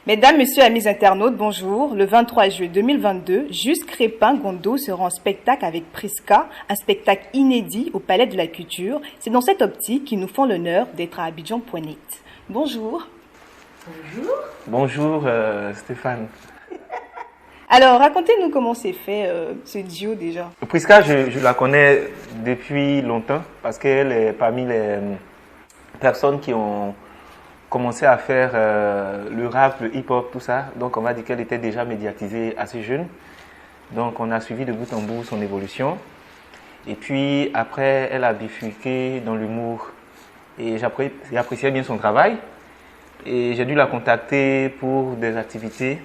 Mesdames, Messieurs, amis internautes, bonjour. Le 23 juillet 2022, Juste Crépin Gondo sera en spectacle avec Prisca, un spectacle inédit au Palais de la Culture. C'est dans cette optique qu'ils nous font l'honneur d'être à Abidjan.net. Bonjour. Bonjour. Bonjour Stéphane. Alors, racontez-nous comment s'est fait ce duo déjà. Prisca, je la connais depuis longtemps parce qu'elle est parmi les personnes qui ont commencé à faire le rap, le hip-hop, tout ça. Donc on va dire qu'elle était déjà médiatisée assez jeune. Donc on a suivi de bout en bout son évolution. Et puis après, elle a bifurqué dans l'humour. Et j'appréciais bien son travail. Et j'ai dû la contacter pour des activités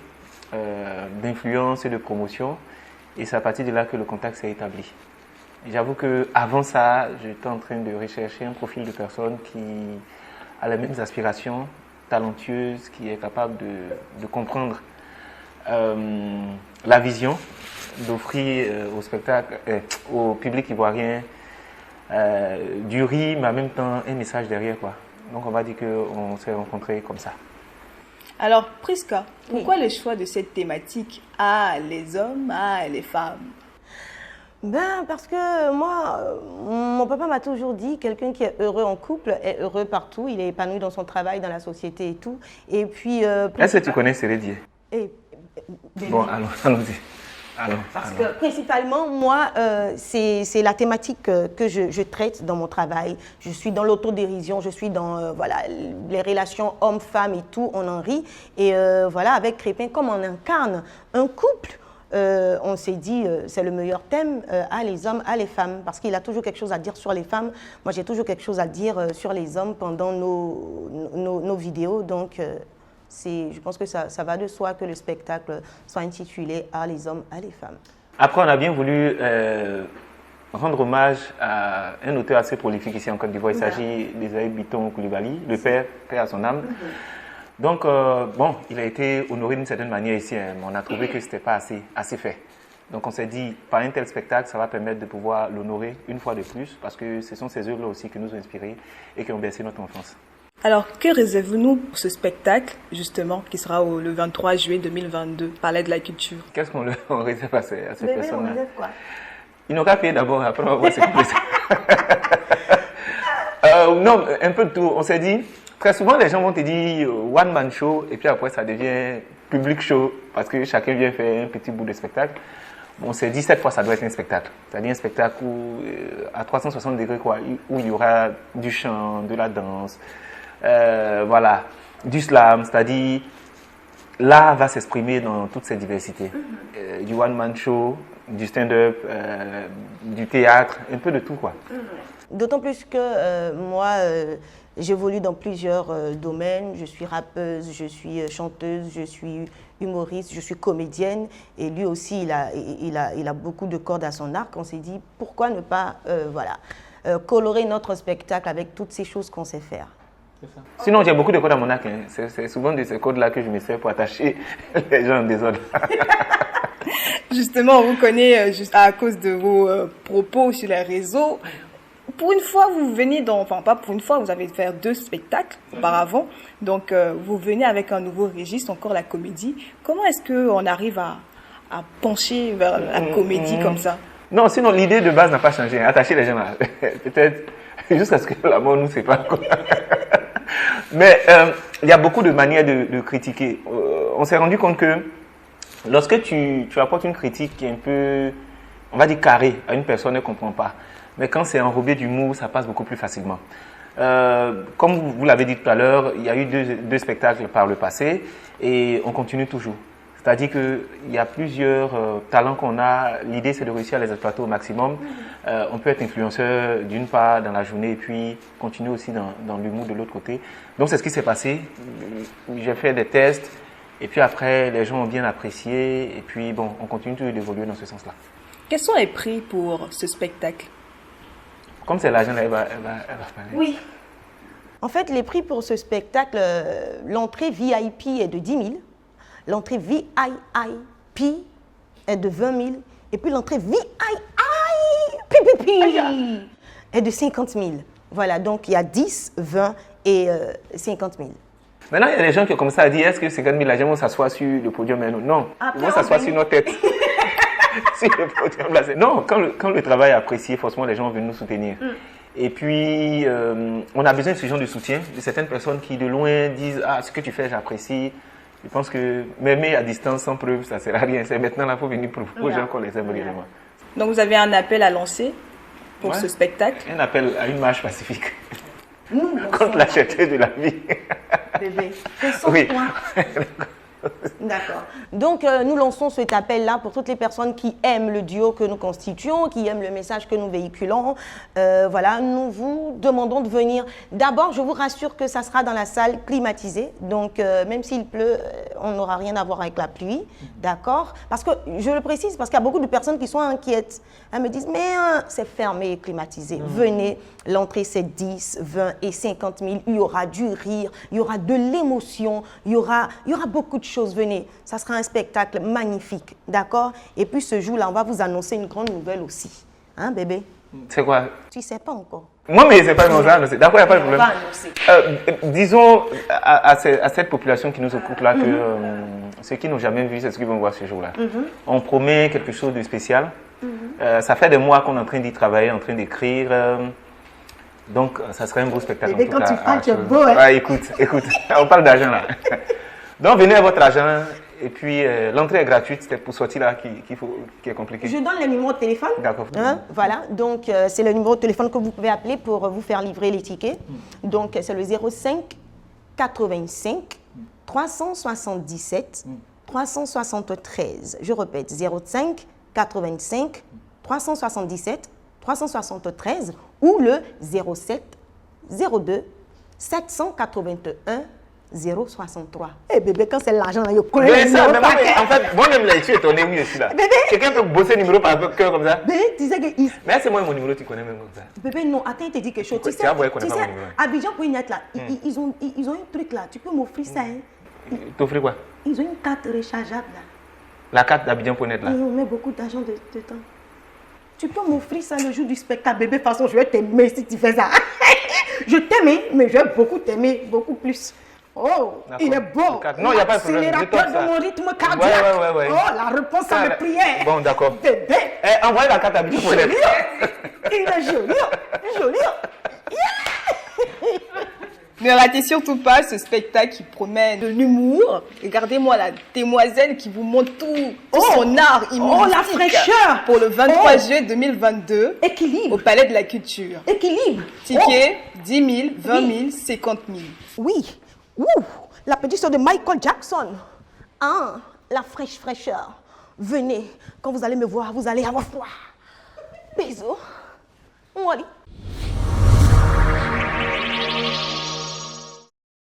d'influence et de promotion. Et c'est à partir de là que le contact s'est établi. J'avoue qu'avant ça, j'étais en train de rechercher un profil de personne qui a les mêmes aspirations, talentueuse, qui est capable de comprendre la vision, d'offrir au spectacle, au public ivoirien du rythme, en même temps un message derrière, quoi. Donc on va dire qu'on s'est rencontrés comme ça. Alors Prisca, pourquoi le choix de cette thématique les hommes, les femmes? Parce que moi, mon papa m'a toujours dit, quelqu'un qui est heureux en couple est heureux partout, il est épanoui dans son travail, dans la société et tout. Et puis... Est-ce que tu connais Cérédier? Bon, allons-y. Parce que principalement, moi, c'est la thématique que je traite dans mon travail. Je suis dans l'autodérision, je suis dans les relations hommes-femmes et tout, on en rit. Et avec Crépin, comme on incarne un couple, on s'est dit c'est le meilleur thème à les hommes, à les femmes, parce qu'il a toujours quelque chose à dire sur les femmes. Moi, j'ai toujours quelque chose à dire sur les hommes pendant nos vidéos. Donc, je pense que ça va de soi que le spectacle soit intitulé à les hommes, à les femmes. Après, on a bien voulu rendre hommage à un auteur assez prolifique ici en Côte d'Ivoire. Il s'agit d'Esaïe Biton Koulibaly, le père à son âme. Donc, il a été honoré d'une certaine manière ici, hein, mais on a trouvé que ce n'était pas assez fait. Donc, on s'est dit, par un tel spectacle, ça va permettre de pouvoir l'honorer une fois de plus, parce que ce sont ces œuvres-là aussi qui nous ont inspirés et qui ont bercé notre enfance. Alors, que réservez-nous pour ce spectacle, justement, qui sera le 23 juillet 2022, Palais de la Culture? Qu'est-ce qu'on réserve à ces personnes-là? On réserve quoi? Ils n'ont qu'à payer d'abord, après on va voir ce qu'on peut. Non, un peu de tout. On s'est dit... Très souvent, les gens vont te dire one man show et puis après ça devient public show parce que chacun vient faire un petit bout de spectacle. On s'est dit cette fois ça doit être un spectacle. C'est-à-dire un spectacle à 360 degrés où il y aura du chant, de la danse, du slam. C'est-à-dire l'art va s'exprimer dans toutes ses diversités. Du one man show, du stand-up, du théâtre, un peu de tout quoi. D'autant plus que moi... j'évolue dans plusieurs domaines. Je suis rappeuse, je suis chanteuse, je suis humoriste, je suis comédienne. Et lui aussi, il a beaucoup de cordes à son arc. On s'est dit, pourquoi ne pas colorer notre spectacle avec toutes ces choses qu'on sait faire. Sinon, j'ai beaucoup de cordes à mon arc. Hein. C'est souvent de ces cordes-là que je me sers pour attacher les gens en désordre. Justement, on vous connaît juste à cause de vos propos sur les réseaux. Pour une fois, vous venez pas pour une fois, vous avez fait 2 spectacles auparavant. Donc, vous venez avec un nouveau registre, encore la comédie. Comment est-ce qu'on arrive à pencher vers la comédie comme ça? Non, sinon, l'idée de base n'a pas changé. Attacher les gens là. Peut-être jusqu'à ce que la mort nous sépare. Mais il y a beaucoup de manières de critiquer. On s'est rendu compte que lorsque tu apportes une critique qui est un peu, on va dire, carrée à une personne, elle ne comprend pas. Mais quand c'est enrobé d'humour, ça passe beaucoup plus facilement. Comme vous l'avez dit tout à l'heure, il y a eu deux spectacles par le passé et on continue toujours. C'est-à-dire qu'il y a plusieurs talents qu'on a. L'idée, c'est de réussir à les exploiter au maximum. On peut être influenceur d'une part dans la journée et puis continuer aussi dans l'humour de l'autre côté. Donc, c'est ce qui s'est passé. J'ai fait des tests et puis après, les gens ont bien apprécié. Et puis, on continue toujours d'évoluer dans ce sens-là. Quels sont les prix pour ce spectacle? Comme c'est l'agent, elle va parler. Oui. En fait, les prix pour ce spectacle, l'entrée VIP est de 10 000. L'entrée VIP est de 20 000. Et puis l'entrée est de 50 000. Voilà, donc il y a 10, 20 et 50 000. Maintenant, il y a des gens qui ont commencé à dire, est-ce que 50 000 agents vont s'asseoir sur le podium? Mais non, ils vont s'asseoir sur nos têtes. Sur le podium, là, non, quand le travail est apprécié, forcément, les gens viennent nous soutenir. Et puis, on a besoin de ce genre de soutien, de certaines personnes qui, de loin, disent, ah, ce que tu fais, j'apprécie. Je pense que m'aimer à distance sans preuve, ça ne sert à rien. C'est maintenant, là, il faut venir prouver aux gens qu'on les aime réellement. Donc, vous avez un appel à lancer pour ce spectacle? Un appel à une marche pacifique. Contre la cherté de la vie. Bébé, fais Oui. D'accord. Donc, nous lançons cet appel-là pour toutes les personnes qui aiment le duo que nous constituons, qui aiment le message que nous véhiculons. Voilà, nous vous demandons de venir. D'abord, je vous rassure que ça sera dans la salle climatisée. Donc, même s'il pleut, on n'aura rien à voir avec la pluie. D'accord? Parce que, je le précise, parce qu'il y a beaucoup de personnes qui sont inquiètes. Elles me disent, mais c'est fermé et climatisé. Venez, l'entrée c'est 10, 20 et 50 000. Il y aura du rire, il y aura de l'émotion, il y aura beaucoup de choses. Venez, ça sera un spectacle magnifique, d'accord? Et puis ce jour-là, on va vous annoncer une grande nouvelle aussi. Hein, bébé? C'est quoi? Tu ne sais pas encore. Moi, mais c'est pas comme ça. D'accord, il n'y a pas de problème. On va annoncer. Disons à cette population qui nous occupe là que ceux qui n'ont jamais vu, c'est ce qu'ils vont voir ce jour-là. On promet quelque chose de spécial. Ça fait des mois qu'on est en train d'y travailler, en train d'écrire. Donc, ça serait un beau spectacle. Bébé, en tout quand cas, tu parles, tu es beau, hein? Ah, écoute, on parle d'argent là. Donc, venez à votre argent. Et puis, l'entrée est gratuite. C'est pour sortir là qui est compliqué. Je donne le numéro de téléphone. D'accord. Hein, voilà, donc c'est le numéro de téléphone que vous pouvez appeler pour vous faire livrer les tickets. Donc, c'est le 05 85 377 373. Je répète, 05 85 377 373 ou le 07 02 781 063. Eh bébé, quand c'est l'argent, là, je connais le numéro par cœur. En fait, moi-même, là, je suis étonné, oui, je suis là. Bébé. Quelqu'un peut bosser le numéro par cœur comme ça? Bébé, tu sais que... Mais c'est moi mon numéro, tu connais même comme ça. Bébé, non, attends, il te dit quelque chose. Tu sais, vois, connais pas mon numéro. Abidjan pour une lettre, là, ils ont un truc là, tu peux m'offrir ça. Hein? T'offres quoi? Ils ont une carte rechargeable là. La carte d'Abidjan.net là? Et on met beaucoup d'argent dedans. Tu peux m'offrir ça le jour du spectacle, bébé. De toute façon, je vais t'aimer si tu fais ça. Je t'aime, mais je vais beaucoup t'aimer, beaucoup plus. Oh, il est beau. Non, il n'y a pas de problème. Accélérateur de mon rythme cardiaque. Ouais. Oh, la réponse à mes prières. Bon, d'accord. Bébé. Envoyez la carte d'Abidjan.net. Il est joli. Joli. Ne ratez surtout pas ce spectacle qui promet de l'humour. Regardez-moi la demoiselle qui vous montre tout son art humoristique. Oh, la fraîcheur. Pour le 23 juillet 2022. Équilibre. Au Palais de la Culture. Équilibre. Ticket 10 000, 20 000, 50 000. Oui. Ouh, la petite sœur de Michael Jackson. Ah, la fraîcheur. Venez, quand vous allez me voir, vous allez avoir froid. Bisous. Ouali.